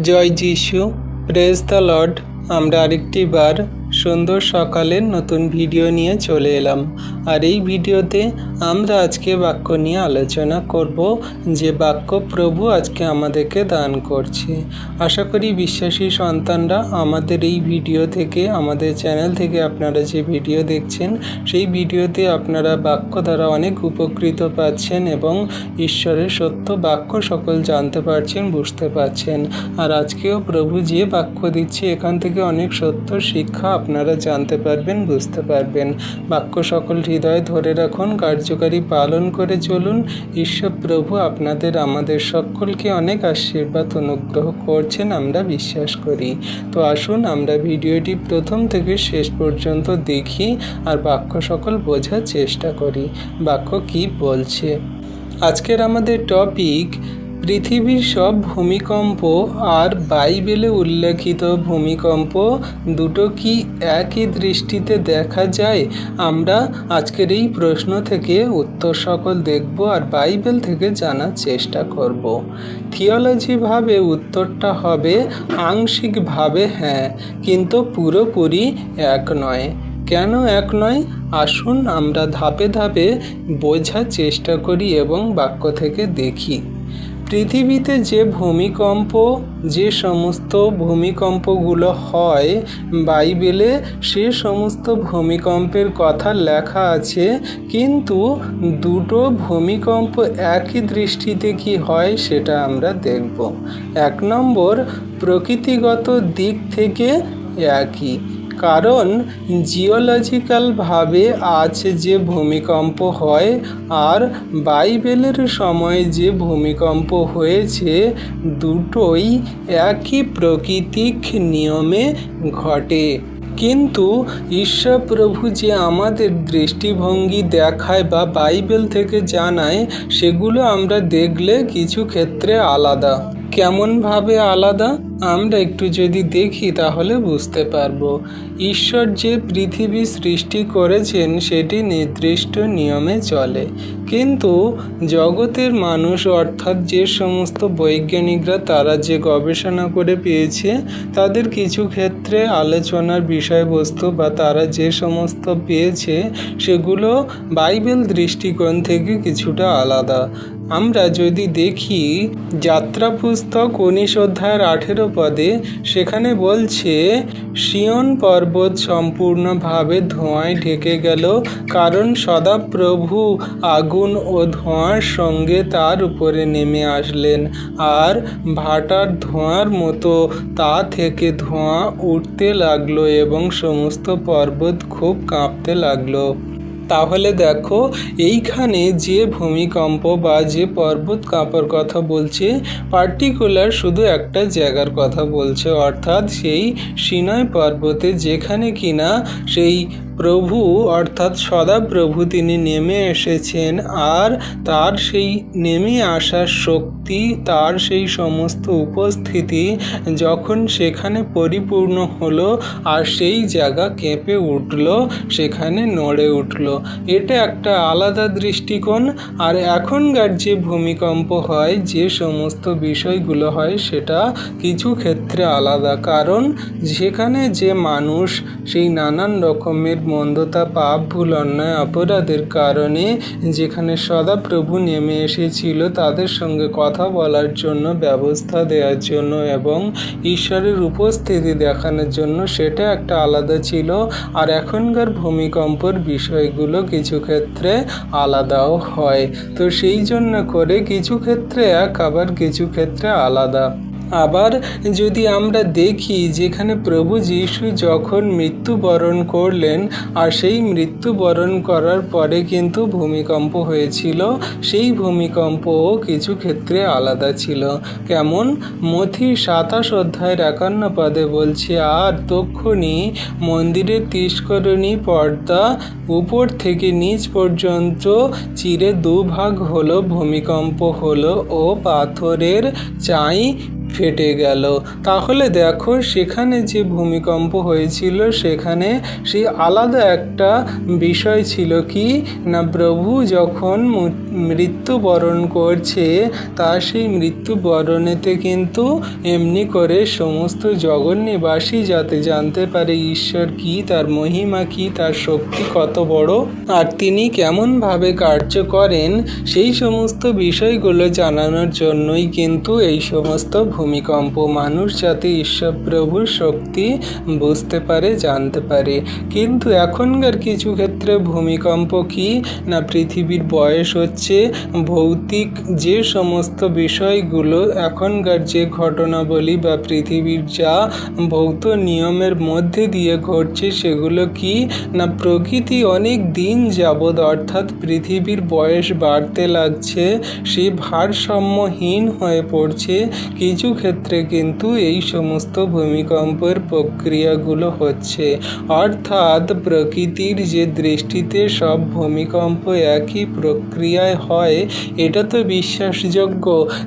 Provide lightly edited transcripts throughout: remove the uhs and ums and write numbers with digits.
জয় যিশু, praise the Lord. আমরা আরেকটি বার সুন্দর সকালের নতুন ভিডিও নিয়ে চলে এলাম। আর এই ভিডিওতে আমরা আজকে বাক্য নিয়ে আলোচনা করব, যে বাক্য প্রভু আজকে আমাদেরকে দান করছে। আশা করি বিশ্বাসী সন্তানরা আমাদের এই ভিডিও থেকে, আমাদের চ্যানেল থেকে আপনারা যে ভিডিও দেখছেন, সেই ভিডিওতে আপনারা বাক্য দ্বারা অনেক উপকৃত পাচ্ছেন এবং ঈশ্বরের সত্য বাক্য সকল জানতে পারছেন, বুঝতে পারছেন। আর আজকেও প্রভু যে বাক্য দিচ্ছে, এখান থেকে অনেক সত্য শিক্ষা আপনারা জানতে পারবেন, বুঝতে পারবেন। বাক্য সকল হৃদয়ে ধরে রাখুন, কার্যকারী পালন করে চলুন। ঈশ্বর প্রভু আপনাদের আমাদের সকলকে অনেক আশীর্বাদ অনুগ্রহ করছেন, আমরা বিশ্বাস করি। তো আসুন আমরা ভিডিওটি প্রথম থেকে শেষ পর্যন্ত দেখি আর বাক্য সকল বোঝার চেষ্টা করি বাক্য কি বলছে। আজকের আমাদের টপিক, পৃথিবীর সব ভূমিকম্প আর বাইবেলে উল্লেখিত ভূমিকম্প দুটো কি একই দৃষ্টিতে দেখা যায়? আমরা আজকের এই প্রশ্ন থেকে উত্তর সকল দেখব আর বাইবেল থেকে জানার চেষ্টা করব। থিওলজিভাবে উত্তরটা হবে আংশিকভাবে হ্যাঁ, কিন্তু পুরোপুরি এক নয়। কেন এক নয়? আসুন আমরা ধাপে ধাপে বোঝার চেষ্টা করি এবং বাক্য থেকে দেখি। পৃথিবীতে যে সমস্ত ভূমিকম্পগুলো হয়, বাইবেলে সে সমস্ত ভূমিকম্পের কথা লেখা আছে, কিন্তু দুটো ভূমিকম্প একই দৃষ্টিতে কি হয় সেটা আমরা দেখব। 1 নম্বর, প্রকৃতিগত দিক থেকে একই, কারণ জিওলজিক্যালভাবে আজ যে ভূমিকম্প হয় আর বাইবেলের সময় যে ভূমিকম্প হয়েছে, দুটোই একই প্রাকৃতিক নিয়মে ঘটে। কিন্তু ঈশ্বর প্রভু যে আমাদের দৃষ্টিভঙ্গি দেখায় বা বাইবেল থেকে জানায়, সেগুলো আমরা দেখলে কিছু ক্ষেত্রে আলাদা। কেমনভাবে আলাদা আমরা একটু যদি দেখি তাহলে বুঝতে পারবো। ঈশ্বর যে পৃথিবী সৃষ্টি করেছেন সেটি নির্দিষ্ট নিয়মে চলে, কিন্তু জগতের মানুষ অর্থাৎ যে সমস্ত বৈজ্ঞানিকরা তারা যে গবেষণা করে পেয়েছে, তাদের কিছু ক্ষেত্রে আলোচনার বিষয়বস্তু বা তারা যে সমস্ত পেয়েছে সেগুলো বাইবেল দৃষ্টিকোণ থেকে কিছুটা আলাদা। আমরা যদি দেখি যাত্রা পুস্তক 19 অধ্যায়ের 18 পদে, সেখানে বলছে, সিয়ন পর্বত সম্পূর্ণভাবে ধোঁয়ায় ঢেকে গেল, কারণ সদাপ্রভু আগুন ও ধোঁয়ার সঙ্গে তার উপরে নেমে আসলেন, আর ভাটার ধোঁয়ার মতো তা থেকে ধোঁয়া উঠতে লাগলো এবং সমস্ত পর্বত খুব কাঁপতে লাগলো। তাহলে দেখো, এইখানে যে ভূমিকম্প বা যে পর্বত কাঁপার কথা বলছে, পার্টিকুলার শুধু একটা জায়গার কথা বলছে, অর্থাৎ সেই সিনাই পর্বতে, যেখানে কিনা সেই প্রভু অর্থাৎ সদাপ্রভু তিনি নেমে এসেছেন, আর তার সেই নেমে আসার শক্তি, তার সেই সমস্ত উপস্থিতি যখন সেখানে পরিপূর্ণ হলো আর সেই জায়গা কেঁপে উঠল, সেখানে নড়ে উঠল। এটা একটা আলাদা দৃষ্টিকোণ। আর এখনকার যে ভূমিকম্প হয়, যে সমস্ত বিষয়গুলো হয়, সেটা কিছু ক্ষেত্রে আলাদা, কারণ সেখানে যে মানুষ সেই নানান রকমের মন্দতা, পাপ, ভুল, অন্যায়, অপরাধের কারণে যেখানে সদাপ্রভু নেমে এসেছিল, তাদের সঙ্গে কথা বলার জন্য, ব্যবস্থা দেওয়ার জন্য এবং ঈশ্বরের উপস্থিতি দেখানোর জন্য, সেটা একটা আলাদা ছিল। আর এখনকার ভূমিকম্পর বিষয়গুলো কিছু ক্ষেত্রে আলাদাও হয়। তো সেই জন্য করে কিছু ক্ষেত্রে এক, আবার কিছু ক্ষেত্রে আলাদা। আবার যদি আমরা দেখি, যেখানে প্রভু যীশু যখন মৃত্যুবরণ করলেন, আর সেই মৃত্যুবরণ করার পরে কিন্তু ভূমিকম্প হয়েছিল, সেই ভূমিকম্পও কিছু ক্ষেত্রে আলাদা ছিল। কেমন? মথি 27 অধ্যায়ের 51 পদে বলছে, আর তক্ষুনি মন্দিরের তিষ্করণী পর্দা উপর থেকে নিচ পর্যন্ত চিরে দুভাগ হলো, ভূমিকম্প হলো ও পাথরের চাই ফেটে গেল। তাহলে দেখো সেখানে যে ভূমিকম্প হয়েছিল সেখানে সেই আলাদা একটা বিষয় ছিল কি না, প্রভু যখন মৃত্যুবরণ করছে তার সেই মৃত্যুবরণেতে কিন্তু এমনি করে সমস্ত জগৎ নিবাসী যাতে জানতে পারে ঈশ্বর কি, তার মহিমা কি, তার শক্তি কত বড় আর তিনি কেমনভাবে কার্য করেন, সেই সমস্ত বিষয়গুলো জানানোর জন্যই কিন্তু এই সমস্ত ভূমিকম্প, মানুষ যাতে ঈশ্বর প্রভুর শক্তি বুঝতে পারে, জানতে পারে। কিন্তু এখনকার কিছু ক্ষেত্রে ভূমিকম্প কি না, পৃথিবীর বয়স হচ্ছে, ভৌতিক যে সমস্ত বিষয়গুলো এখনকার যে ঘটনাবলী বা পৃথিবীর যা ভৌত নিয়মের মধ্যে দিয়ে ঘটছে সেগুলো কি না, প্রকৃতি অনেক দিন যাবৎ অর্থাৎ পৃথিবীর বয়স বাড়তে লাগছে, সে ভারসাম্যহীন হয়ে পড়ছে। কিছু ক্ষেত্রে কিন্তু এই সমস্ত ভূমিকম্পের প্রক্রিয়াগুলো হচ্ছে, অর্থাৎ প্রকৃতির যে দৃষ্টিতে সব ভূমিকম্প একই প্রক্রিয়ায় হয় এটা তো বিশ্বাসযোগ্য,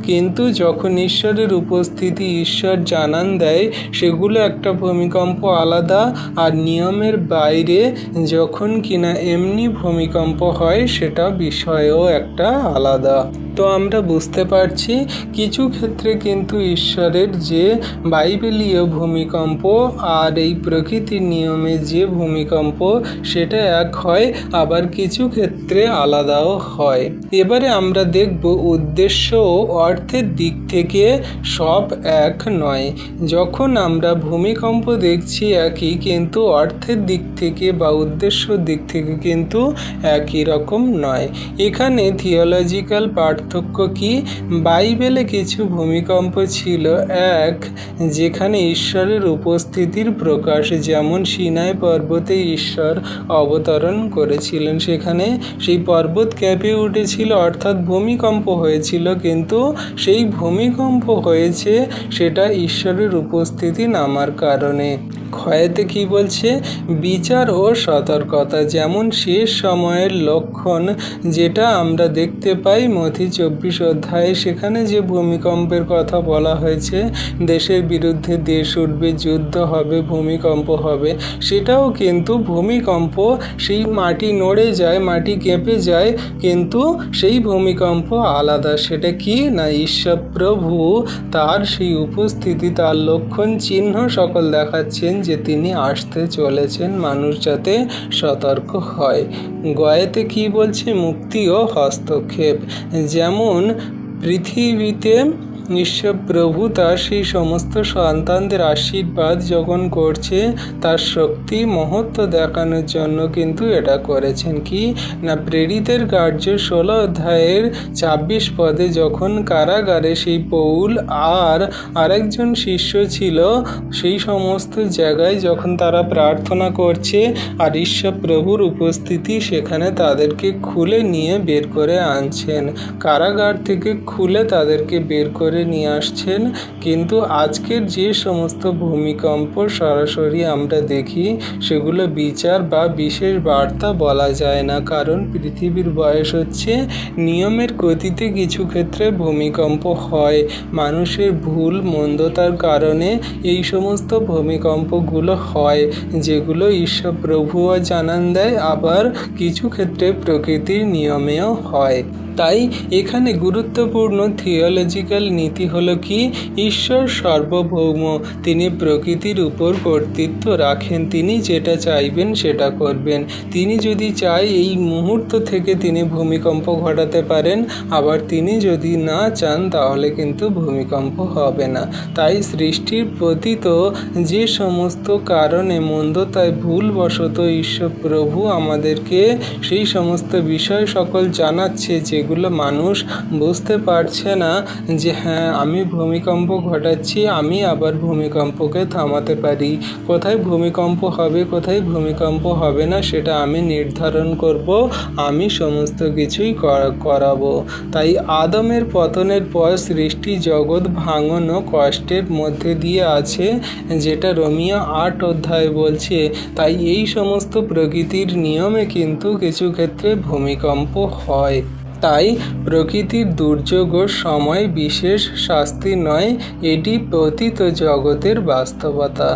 কিন্তু যখন ঈশ্বরের উপস্থিতি ঈশ্বর জানান দেয় সেগুলো একটা ভূমিকম্প আলাদা, আর নিয়মের বাইরে যখন কিনা এমনি ভূমিকম্প হয় সেটা বিষয়ও একটা আলাদা। তো আমরা বুঝতে পারছি কিছু ক্ষেত্রে কিন্তু ঈশ্বরের যে বাইবেলীয় ভূমিকম্প আর এই প্রকৃতির নিয়মে যে ভূমিকম্প সেটা এক হয়, আবার কিছু ক্ষেত্রে আলাদাও হয়। এবারে আমরা দেখব উদ্দেশ্য ও অর্থের দিক থেকে সব এক নয়। যখন আমরা ভূমিকম্প দেখছি একই, কিন্তু অর্থের দিক থেকে বা উদ্দেশ্যর দিক থেকে কিন্তু একই রকম নয়। এখানে থিওলজিক্যাল পার্থক্য কি, বাইবেলে কিছু ভূমিকম্প ছিল এক, যেখানে ঈশ্বরের উপস্থিতির প্রকাশ, যেমন সিনাই পর্বতে ঈশ্বর অবতরণ করেছিলেন, সেখানে সেই পর্বত কেঁপে উঠেছিল অর্থাৎ ভূমিকম্প হয়েছিল, কিন্তু সেই ভূমিকম্প হয়েছে সেটা ঈশ্বরের উপস্থিতি নামার কারণে। ক্ষয়েতে কি বলছে, বিচার ও সতর্কতা, যেমন শেষ সময়ের লক্ষণ যেটা আমরা দেখতে পাই মথি 24 অধ্যায়ে, সেখানে যে ভূমিকম্পের কথা বলা হয়েছে, দেশের বিরুদ্ধে দেশ উঠবে, যুদ্ধ হবে, ভূমিকম্প হবে, সেটাও কিন্তু ভূমিকম্প, সেই মাটি নড়ে যায়, মাটি কেঁপে যায়, কিন্তু সেই ভূমিকম্প আলাদা। সেটা কি না, ঈশ্বর প্রভু তার সেই উপস্থিতি, তার লক্ষণ চিহ্ন সকল দেখাচ্ছেন যে তিনি আসতে চলেছেন, মানুষ যাতে সতর্ক হয়। গয়েতে কি বলছে, মুক্তি ও হস্তক্ষেপ, যেমন পৃথিবীতে ঈশ্বর প্রভু তার সেই সমস্ত সন্তানদের আশীর্বাদ যখন করছে, তার শক্তি মহত্ব দেখানোর জন্য কিন্তু এটা করেছেন কি না, প্রেরিতের কার্য 16 অধ্যায়ের 26 পদে যখন কারাগারে সেই পৌল আর আরেকজন শিষ্য ছিল, সেই সমস্ত জায়গায় যখন তারা প্রার্থনা করছে আর ঈশ্বর প্রভুর উপস্থিতি সেখানে তাদেরকে খুলে নিয়ে বের করে আনছেন, কারাগার থেকে খুলে তাদেরকে বের করে নিয়ে আসছেন। কিন্তু আজকের যে সমস্ত ভূমিকম্প সরাসরি আমরা দেখি সেগুলো বিচার বা বিশেষ বার্তা বলা যায় না, কারণ পৃথিবীর বয়স হচ্ছে, নিয়মের গতিতে কিছু ক্ষেত্রে ভূমিকম্প হয়, মানুষের ভুল মন্দতার কারণে এই সমস্ত ভূমিকম্পগুলো হয়, যেগুলো ঈশ্বর প্রভুও জানান দেয়, আবার কিছু ক্ষেত্রে প্রকৃতির নিয়মেও হয়। তাই এখানে গুরুত্বপূর্ণ থিওলজিক্যাল নীতি হলো কি, ঈশ্বর সার্বভৌম, তিনি প্রকৃতির উপর কর্তৃত্ব রাখেন, তিনি যেটা চাইবেন সেটা করবেন, তিনি যদি চাই এই মুহূর্ত থেকে তিনি ভূমিকম্প ঘটাতে পারেন, আবার তিনি যদি না চান তাহলে কিন্তু ভূমিকম্প হবে না। তাই সৃষ্টির পতিত যে সমস্ত কারণে মন্দতায় ভুলবশত ঈশ্বর প্রভু আমাদেরকে সেই সমস্ত বিষয় সকল জানাচ্ছে, যেগুলো মানুষ বুঝতে পারছে না যে হ্যাঁ আমি ভূমিকম্প ঘটাচ্ছি, আমি আবার ভূমিকম্পকে থামাতে পারি, কোথায় ভূমিকম্প হবে কোথায় ভূমিকম্প হবে না সেটা আমি নির্ধারণ করব, আমি সমস্ত কিছুই করাবো। তাই আদমের পতনের পর সৃষ্টি জগৎ ভাঙন ও কষ্টের মধ্যে দিয়ে আছে, যেটা রোমিও 8 অধ্যায় বলছে। তাই এই সমস্ত প্রকৃতির নিয়মে কিন্তু কিছু ক্ষেত্রে ভূমিকম্প হয়। তাই প্রকৃতির দুর্যোগ ও সময় বিশেষ শাস্তি নয়, এটি পতিত জগতের বাস্তবতা,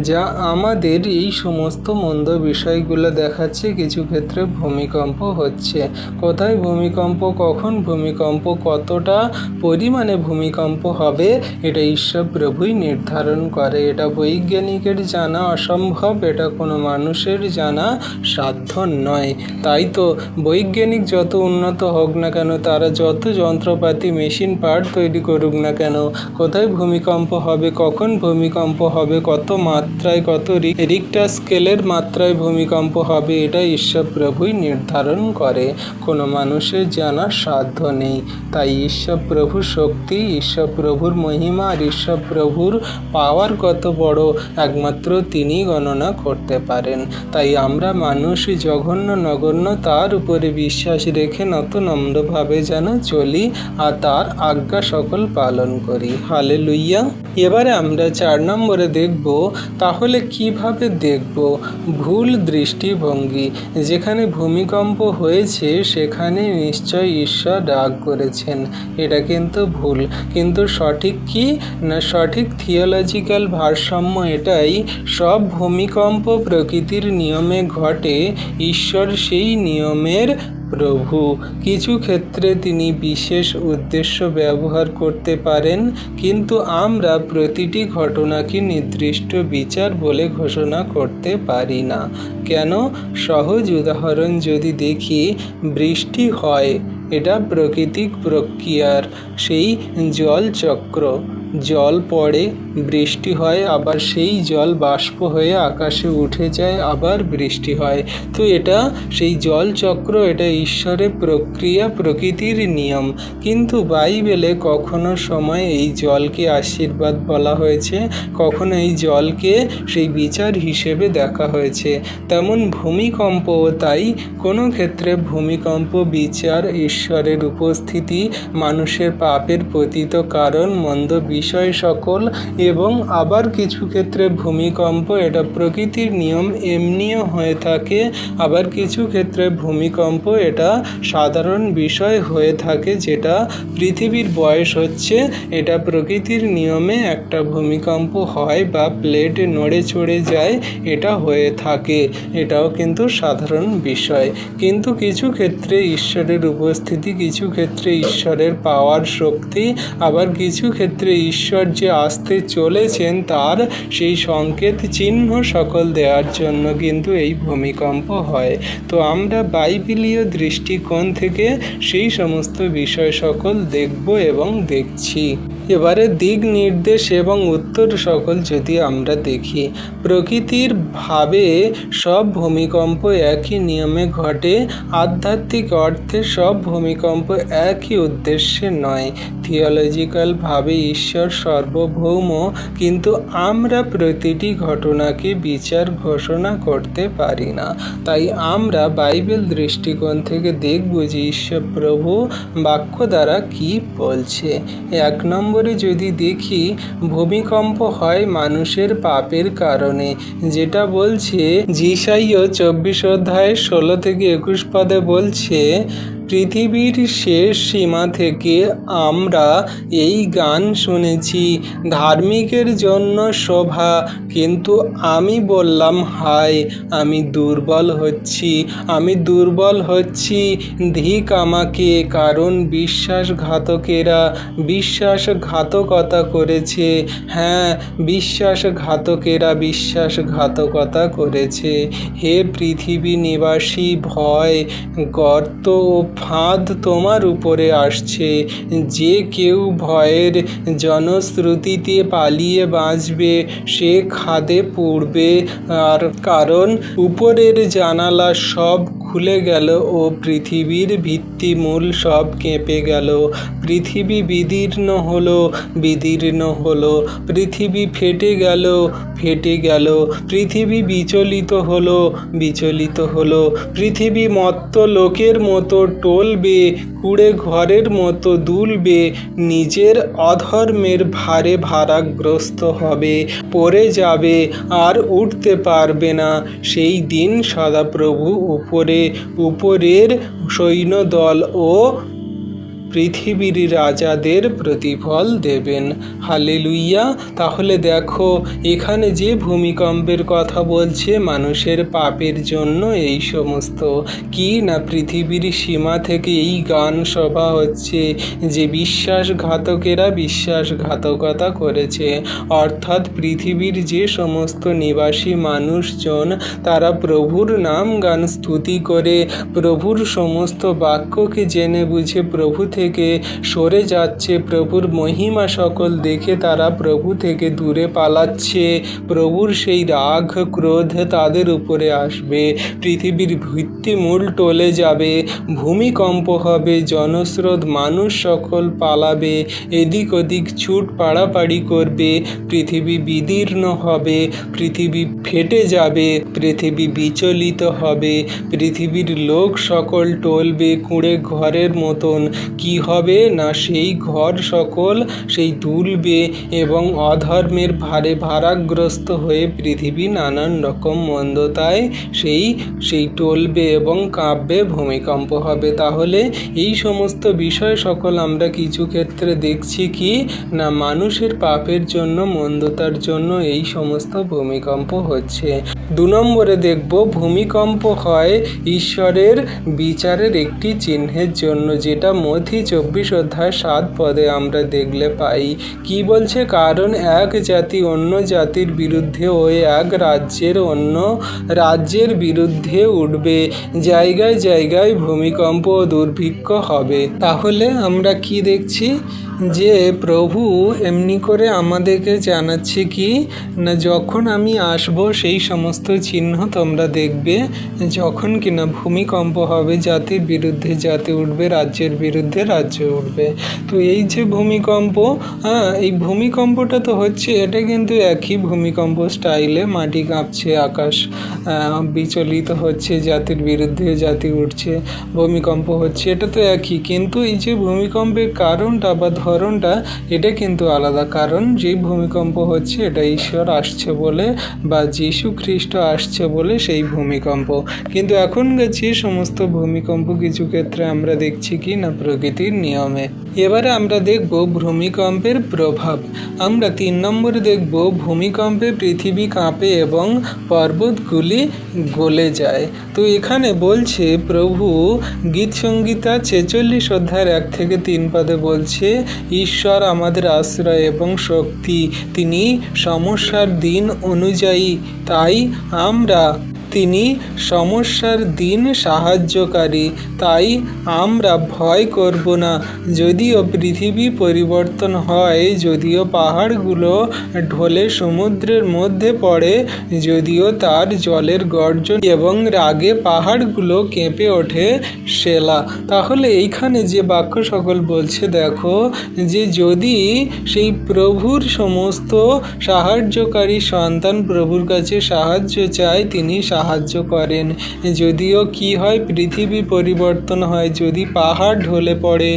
যা আমাদের এই সমস্ত মন্দ বিষয়গুলো দেখাচ্ছে। কিছু ক্ষেত্রে ভূমিকম্প হচ্ছে, কোথায় ভূমিকম্প, কখন ভূমিকম্প, কতটা পরিমাণে ভূমিকম্প হবে, এটা ঈশ্বর প্রভুই নির্ধারণ করে। এটা বৈজ্ঞানিকের জানা অসম্ভব, এটা কোনো মানুষের জানা সাধ্য নয়। তাই তো বৈজ্ঞানিক যত উন্নত হোক না কেন, তারা যত যন্ত্রপাতি মেশিন পার্ট তৈরি করুক না কেন, কোথায় ভূমিকম্প হবে, কখন ভূমিকম্প হবে, কত মাত্রায়, কত রিক্টার স্কেলের মাত্রায় ভূমিকম্প হবে, এটা ঈশ্বর প্রভুই নির্ধারণ করে, কোনো মানুষের জানা সাধ্য নেই। তাই ঈশ্বর প্রভুর শক্তি, ঈশ্বর প্রভুর মহিমা আর ঈশ্বর প্রভুর পাওয়ার কত বড়, একমাত্র তিনি গণনা করতে পারেন। তাই আমরা মানুষ জঘন্য নগণ্য, তার উপরে বিশ্বাস রেখে নত নম্রভাবে যেন চলি আর তার আজ্ঞা সকল পালন করি। হালেলুইয়া। এবারে আমরা 4 নম্বরে দেখব, তাহলে কিভাবে দেখব ভুল দৃষ্টিভঙ্গি। যেখানে ভূমিকম্প হয়েছে সেখানে নিশ্চয় ঈশ্বর রাগ করেছেন, এটা কিন্তু ভুল। কিন্তু সঠিক কি না, সঠিক থিওলজিক্যাল ভারসাম্য এটাই, সব ভূমিকম্প প্রকৃতির নিয়মে ঘটে, ঈশ্বর সেই নিয়মের প্রভু। কিছু ক্ষেত্রে তিনি বিশেষ উদ্দেশ্য ব্যবহার করতে পারেন, কিন্তু আমরা প্রতিটি ঘটনাকে নির্দিষ্ট বিচার বলে ঘোষণা করতে পারি না। কেন? সহজ উদাহরণ যদি দেখি, বৃষ্টি হয়, এটা প্রাকৃতিক প্রক্রিয়ার সেই জলচক্র। জল পড়ে, বৃষ্টি হয়, আবার সেই জল বাষ্প হয়ে আকাশে উঠে যায়, আবার বৃষ্টি হয়। তো এটা সেই জলচক্র, এটা ঈশ্বরের প্রক্রিয়া, প্রকৃতির নিয়ম। কিন্তু বাইবেলে কখনো সময় এই জলকে আশীর্বাদ বলা হয়েছে, কখনো এই জলকে সেই বিচার হিসেবে দেখা হয়েছে। তেমন ভূমিকম্পও তাই, কোনো ক্ষেত্রে ভূমিকম্প বিচার, ঈশ্বরের উপস্থিতি, মানুষের পাপের পতিত কারণ, মন্দ বিষয় সকল, এবং আবার কিছু ক্ষেত্রে ভূমিকম্প এটা প্রকৃতির নিয়ম, এমনিও হয়ে থাকে। আবার কিছু ক্ষেত্রে ভূমিকম্প এটা সাধারণ বিষয় হয়ে থাকে, যেটা পৃথিবীর বয়স হচ্ছে, এটা প্রকৃতির নিয়মে একটা ভূমিকম্প হয় বা প্লেট নড়ে চড়ে যায়, এটা হয়ে থাকে, এটাও কিন্তু সাধারণ বিষয়। কিন্তু কিছু ক্ষেত্রে ঈশ্বরের উপস্থিতি, কিছু ক্ষেত্রে ঈশ্বরের পাওয়ার শক্তি, আবার কিছু ক্ষেত্রে ঈশ্বর যে আসতে চলেছেন তার সেই সংকেত চিহ্ন সকল দেওয়ার জন্য কিন্তু এই ভূমিকম্প হয়। তো আমরা বাইবেলীয় দৃষ্টিকোণ থেকে সেই সমস্ত বিষয় সকল দেখব এবং দেখছি। এবারে দিক নির্দেশ এবং উত্তর সকল যদি আমরা দেখি, প্রকৃতির ভাবে সব ভূমিকম্প একই নিয়মে ঘটে, আধ্যাত্মিক অর্থে সব ভূমিকম্প একই উদ্দেশ্যে নয়। থিওলজিক্যাল ভাবে ঈশ্বর সার্বভৌম, কিন্তু আমরা প্রতিটি ঘটনাকে বিচার ঘোষণা করতে পারি না। তাই আমরা বাইবেল দৃষ্টিকোণ থেকে দেখব যে ঈশ্বর প্রভু বাক্য দ্বারা কি বলছে। 1 নম্বরে যদি দেখি, ভূমিকম্প হয় মানুষের পাপের কারণে, যেটা বলছে যিশাইয়া 24 অধ্যায় 16 থেকে 21 পদে বলছে, পৃথিবীর শেষ সীমা থেকে আমরা এই গান শুনেছি, ধার্মিকের জন্য শোভা, কিন্তু আমি বললাম, হায়, আমি দুর্বল হচ্ছি, আমি দুর্বল হচ্ছি, ধিক আমাকে, কারণ বিশ্বাসঘাতকেরা বিশ্বাসঘাতকতা করেছে। হ্যাঁ, বিশ্বাসঘাতকেরা বিশ্বাসঘাতকতা করেছে। হে পৃথিবী নিবাসী, ভয়, গর্ত ও ফাঁদ তোমার উপরে আসছে। যে কেউ ভয়ের জনশ্রুতিতে পালিয়ে বাঁচবে, সে খাদে পড়বে। আর কারণ উপরের জানালা সব খুলে গেল ও পৃথিবীর ভিত্তিমূল সব কেঁপে গেল। পৃথিবী বিদীর্ণ হলো, বিদীর্ণ হলো, পৃথিবী ফেটে গেল, ফেটে গেল, পৃথিবী বিচলিত হলো, বিচলিত হলো, পৃথিবী মত্ত লোকের মতো টলবে, কুঁড়ে ঘরের মতো দুলবে, নিজের অধর্মের ভারে ভারাগ্রস্ত হবে, পড়ে যাবে আর উঠতে পারবে না। সেই দিন সদাপ্রভু উপরের সৈন্যদল ও পৃথিবীর রাজাদের প্রতিফল দেবেন। হালেলুইয়া। তাহলে দেখো এখানে যে ভূমিকম্পের কথা বলছে মানুষের পাপের জন্য এই সমস্ত কি না পৃথিবীর সীমা থেকে এই গান সভা হচ্ছে যে বিশ্বাসঘাতকেরা বিশ্বাসঘাতকতা করেছে, অর্থাৎ পৃথিবীর যে সমস্ত নিবাসী মানুষজন তারা প্রভুর নাম গান স্তুতি করে প্রভুর সমস্ত বাক্যকে জেনে বুঝে প্রভু থেকে সরে যাচ্ছে, প্রভুর মহিমা সকল দেখে তারা প্রভু থেকে দূরে পালাচ্ছে, প্রভুর সেই রাগ ক্রোধ তাদের উপরে আসবে, পৃথিবীর ভিত্তিমূল টলে যাবে, ভূমিকম্প হবে, জনস্রোত মানুষ সকল পালাবে, এদিক ওদিক ছুট পাড়াপাড়ি করবে, পৃথিবী বিদীর্ণ হবে, পৃথিবী ফেটে যাবে, পৃথিবী বিচলিত হবে, পৃথিবীর লোক সকল টলবে কুঁড়ে ঘরের মতন। কি হবে না সেই ঘর সকল সেই দুলবে এবং অধর্মের ভারে ভারাগ্রস্ত হয়ে পৃথিবী নানান রকম মন্দতায় সেই টলবে এবং কাঁপবে, ভূমিকম্প হবে। তাহলে এই সমস্ত বিষয় সকল আমরা কিছু ক্ষেত্রে দেখছি কি না মানুষের পাপের জন্য মন্দতার জন্য এই সমস্ত ভূমিকম্প হচ্ছে। 2 নম্বরে দেখব ভূমিকম্প হয় ঈশ্বরের বিচারের একটি চিহ্নের জন্য, যেটা মথি 24 অধ্যায় 7 পদে আমরা দেখলে পাই। কি বলছে? কারণ এক জাতি অন্য জাতির বিরুদ্ধে ও এক রাজ্যের অন্য রাজ্যের বিরুদ্ধে উঠবে, জায়গায় জায়গায় ভূমিকম্প ও দুর্ভিক্ষ হবে। তাহলে আমরা কি দেখছি যে প্রভু এমনি করে আমাদেরকে জানাচ্ছে কি না যখন আমি আসব সেই সমস্ত চিহ্ন তোমরা দেখবে, যখন কিনা ভূমিকম্প হবে, জাতির বিরুদ্ধে জাতি উঠবে, রাজ্যের বিরুদ্ধে রাজ্য উঠবে। তো এই যে ভূমিকম্প, এই ভূমিকম্পটা তো হচ্ছে, এটা কিন্তু একই ভূমিকম্প স্টাইলে, মাটি কাঁপছে, আকাশ বিচলিত হচ্ছে, জাতির বিরুদ্ধে জাতি উঠছে, ভূমিকম্প হচ্ছে, এটা তো একই। কিন্তু এই যে ভূমিকম্পের কারণটা বা ধরনটা এটা কিন্তু আলাদা। কারণ যে ভূমিকম্প হচ্ছে এটা ঈশ্বর আসছে বলে বা যীশু খ্রিস্ট আসছে বলে সেই ভূমিকম্প। কিন্তু এখনকার যে সমস্ত ভূমিকম্প কিছু ক্ষেত্রে আমরা দেখছি কি না প্রকৃতির নিয়মে। এবারে আমরা দেখব ভূমিকম্পের প্রভাব। আমরা 3 নম্বরে দেখব ভূমিকম্পে পৃথিবী কাঁপে এবং পর্বতগুলি গলে যায়। তো এখানে বলছে প্রভু গীত সংহিতা 46 অধ্যায়ের 1 থেকে 3 পদে বলছে, ঈশ্বর আমাদের আশ্রয় এবং শক্তি, তিনি সমস্যার দিন অনুযায়ী, তাই আমরা তিনি সমস্যার দিন সাহায্যকারী, তাই আমরা ভয় করব না। যদিও পৃথিবী পরিবর্তন হয়, যদিও পাহাড়গুলো ঢলে সমুদ্রের মধ্যে পড়ে, যদিও তার জলের গর্জন এবং রাগে পাহাড়গুলো কেঁপে ওঠে শেলা। তাহলে এইখানে যে বাক্য সকল বলছে দেখো যে যদি সেই প্রভুর সমস্ত সাহায্যকারী সন্তান প্রভুর কাছে সাহায্য চায়, তিনি সাহায্য করেন। যদিও কি হয়, পৃথিবী পরিবর্তন হয়, যদি পাহাড় ঢলে পড়ে,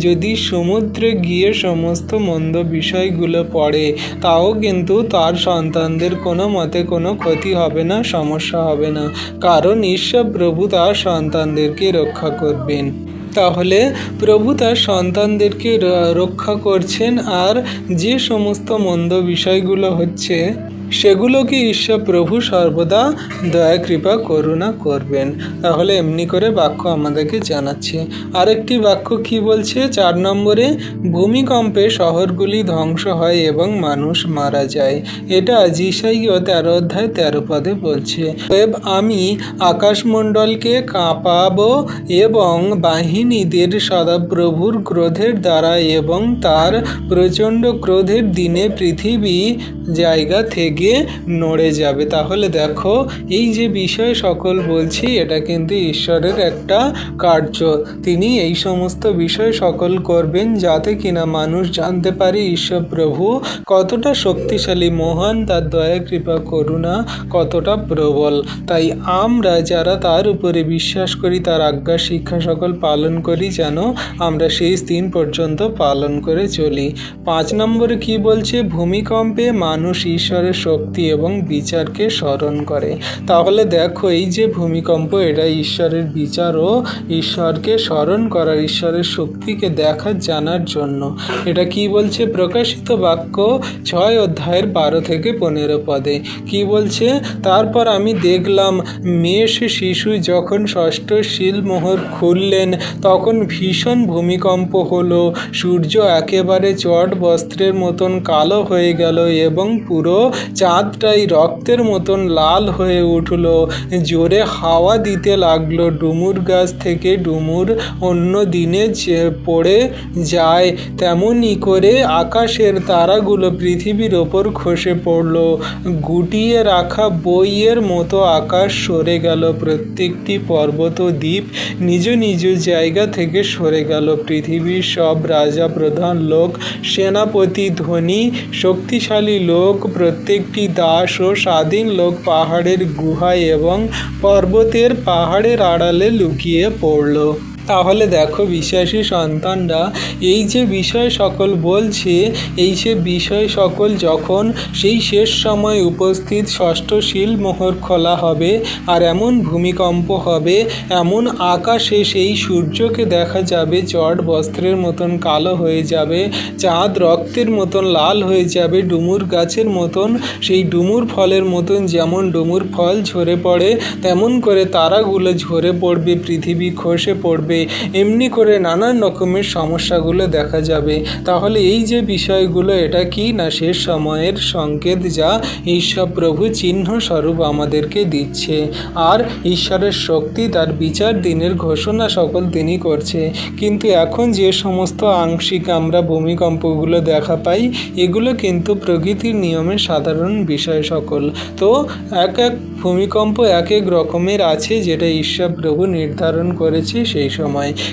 যদি সমুদ্রে গিয়ে সমস্ত মন্দ বিষয়গুলো পড়ে, তাও কিন্তু তার সন্তানদের কোনো মতে কোনো ক্ষতি হবে না, সমস্যা হবে না, কারণ ঈশ্বর প্রভু তার সন্তানদেরকে রক্ষা করবেন। তাহলে প্রভু তার সন্তানদেরকে রক্ষা করছেন, আর যে সমস্ত মন্দ বিষয়গুলো হচ্ছে সেগুলোকে ঈশ্বর প্রভু সর্বদা দয়া কৃপা করুণা করবেন। তাহলে এমনি করে বাক্য আমাদেরকে জানাচ্ছে। আরেকটি বাক্য কি বলছে? 4 নম্বরে ভূমিকম্পে শহরগুলি ধ্বংস হয় এবং মানুষ মারা যায়। এটা যিশাইয়া 13 অধ্যায় 13 পদে বলছে, আমি আকাশমণ্ডলকে কাঁপাবো এবং বাহিনীদের সদাপ্রভুর ক্রোধের দ্বারা এবং তার প্রচণ্ড ক্রোধের দিনে পৃথিবী জায়গা থেকে নড়ে যাবে। তাহলে দেখো এই যে বিষয় সকল বলছি এটা কিন্তু ঈশ্বরের একটা কার্য। তিনি এই সমস্ত বিষয় সকল করবেন যাতে কিনা মানুষ জানতে পারে ঈশ্বর প্রভু কতটা শক্তিশালী, মহান, তার দয়া কৃপা করুণা কতটা প্রবল। তাই আমরা যারা তার উপরে বিশ্বাস করি, তার আজ্ঞা শিক্ষা সকল পালন করি, যেন আমরা শেষ দিন পর্যন্ত পালন করে চলি। 5 নম্বরে কি বলছে? ভূমিকম্পে মানুষ ঈশ্বরের শক্তি এবং বিচারকে স্মরণ করে। তাহলে দেখো, এই যে ভূমিকম্প, এটা ঈশ্বরের বিচার ও ঈশ্বরকে স্মরণ করার, ঈশ্বরের শক্তিকে দেখার, জানার জন্য। এটা কি বলছে? প্রকাশিত বাক্য 6 অধ্যায়ের 12 থেকে 15 পদে কি বলছে? তারপর আমি দেখলাম, মেষ শিশু যখন ষষ্ঠ সিলমোহর খুললেন, তখন ভীষণ ভূমিকম্প হলো। সূর্য একেবারে চট বস্ত্রের মতন কালো হয়ে গেল এবং পুরো চাঁদটাই রক্তের মতন লাল হয়ে উঠল। জোরে হাওয়া দিতে লাগলো। ডুমুর গাছ থেকে ডুমুর অন্য দিনে পড়ে যায়, তেমনি করে আকাশের তারাগুলো পৃথিবীর ওপর খসে পড়ল। গুটিয়ে রাখা বইয়ের মতো আকাশ সরে গেল। প্রত্যেকটি পর্বত দ্বীপ নিজ নিজ জায়গা থেকে সরে গেল। পৃথিবীর সব রাজা, প্রধান লোক, সেনাপতি, ধনী, শক্তিশালী লোক, প্রত্যেকটি দাস ও স্বাধীন লোক পাহাড়ের গুহায় এবং পর্বতের পাহাড়ের আড়ালে লুকিয়ে পড়ল। তাহলে দেখো, বিশ্বাসী সন্তানরা, এই যে বিষয় সকল বলছে, এই সে বিষয় সকল যখন সেই শেষ সময় উপস্থিত, ষষ্ঠ সিলমোহর খোলা হবে আর এমন ভূমিকম্প হবে, এমন আকাশে সেই সূর্যকে দেখা যাবে চট বস্ত্রের মতন কালো হয়ে যাবে, চাঁদ রক্তের মতন লাল হয়ে যাবে, ডুমুর গাছের মতন, সেই ডুমুর ফলের মতন যেমন ডুমুর ফল ঝরে পড়ে তেমন করে তারাগুলো ঝরে পড়বে, পৃথিবী খসে পড়বে, এমনি করে নানান রকমের সমস্যাগুলো দেখা যাবে। তাহলে এই যে বিষয়গুলো, এটা কি না শেষ সময়ের সংকেত, যা ঈশ্বর প্রভু চিহ্ন স্বরূপ আমাদেরকে দিচ্ছে। আর ঈশ্বরের শক্তি, তার বিচার দিনের ঘোষণা সকল তিনি করছে। কিন্তু এখন যে সমস্ত আংশিক আমরা ভূমিকম্পগুলো দেখা পাই, এগুলো কিন্তু প্রকৃতির নিয়মের সাধারণ বিষয় সকল। তো এক এক ভূমিকম্প এক এক রকমের আছে, যেটা ঈশ্বর প্রভু নির্ধারণ করেছে সেই সময়।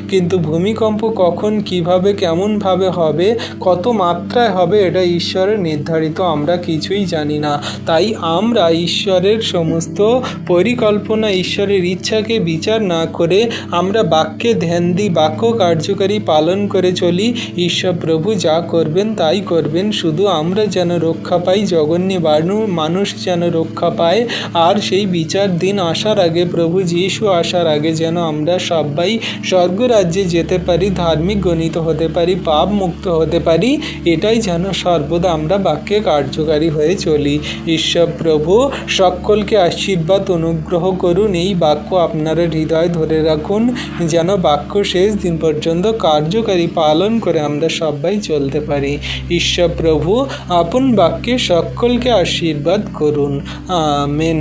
কিন্তু ভূমিকম্প কখন, কিভাবে, কেমনভাবে হবে, কত মাত্রায় হবে, এটা ঈশ্বরের নির্ধারিত, আমরা কিছুই জানি না। তাই আমরা ঈশ্বরের সমস্ত পরিকল্পনা, ঈশ্বরের ইচ্ছাকে বিচার না করে আমরা বাক্যে ধ্যান দিই, বাক্য কার্যকারী পালন করে চলি। ঈশ্বর প্রভু যা করবেন তাই করবেন, শুধু আমরা যেন রক্ষা পাই, জগন্য মানুষ যেন রক্ষা পায়। আর সেই বিচার দিন আসার আগে, প্রভু যীশু আসার আগে যেন আমরা সবাই স্বর্গরাজ্যে যেতে পারি, ধার্মিক গণিত হতে পারি, পাপ মুক্ত হতে পারি। এটাই যেন সর্বদা আমরা বাক্যে কার্যকারী হয়ে চলি। ঈশ্বর প্রভু সকলকে আশীর্বাদ অনুগ্রহ করুন। এই বাক্য আপনারা হৃদয় ধরে রাখুন, যেন বাক্য শেষ দিন পর্যন্ত কার্যকারী পালন করে আমরা সবাই চলতে পারি। ঈশ্বর প্রভু আপন বাক্যে সকলকে আশীর্বাদ করুন। আমেন।